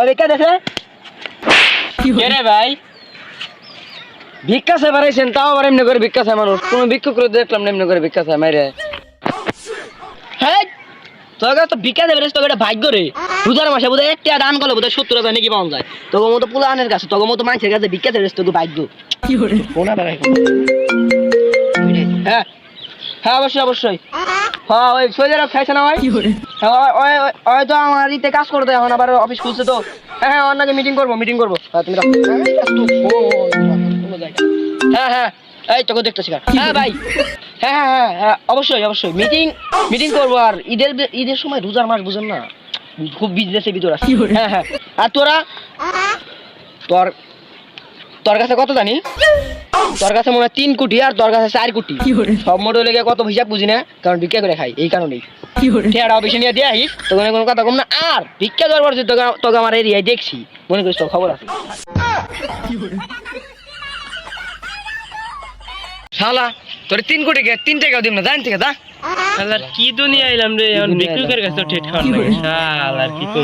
ভিক্ষা দেছে কে রে ভাই? ভিক্ষা চাই বাড়াইছেন, তাও আবার এমনি করে ভিক্ষা চায় মানুষ। কোনো ভিক্ষুক করে দেখলাম না এমনি করে ভিক্ষা চায় মাইরে। হ্যাঁ তোর কাছে তো ভিক্ষা দেবে তোকে এটা ভাগ্য রে। রোজার মাসে বোধহয় একটা দান করলে বোধহয় 70,000 নাকি পাওয়া যায়। তোর মতো পুলানের কাছে, তোর মতো মানুষের কাছে ভিক্ষা দেবে তোকে ভাগ্য। কোনা বাড়াই। হ্যাঁ হ্যাঁ অবশ্যই অবশ্যই। হ্যাঁ ওই সোজা খাইছে না ভাই? ওই তো আমার ইতে কাজ করতে এখন আবার অফিস খুলছে তো। হ্যাঁ হ্যাঁ ওর নাকি মিটিং করবো তুমি রাখো। হ্যাঁ হ্যাঁ এই তোকে দেখতেছি। হ্যাঁ ভাই হ্যাঁ হ্যাঁ হ্যাঁ হ্যাঁ অবশ্যই অবশ্যই মিটিং করবো। আর ঈদের সময় রোজার মাস বুঝেন না, খুব বিজনেসের ভিতর আছে। হ্যাঁ হ্যাঁ আর তোরা তোর কাছে কত জানি? তোর কাছে মনে হয় 3 কোটি আর তোর কাছে 4 কোটি। সব মোটে লেগে কত হিসাব বুঝি না, কারণ ভিক্ষা করে খাই এই কারণেই। ঠেয়াটা অফিসে নিয়ে দিয়ে আসিস, তোকে কোনো কথা কম না। আর ভিক্ষা দেওয়ার পর তোকে আমার এরিয়ায় দেখছি, মনে করিস তোর খবর আছে। শালা তোর 3 কোটি 3 টাকাও দিব না, জান থেকে দা। শালার কি দুনিয়া আইলাম রে, এখন ভিক্ষুকের কাছে ঠেট খাওয়ার লাগে। শালার কি করব।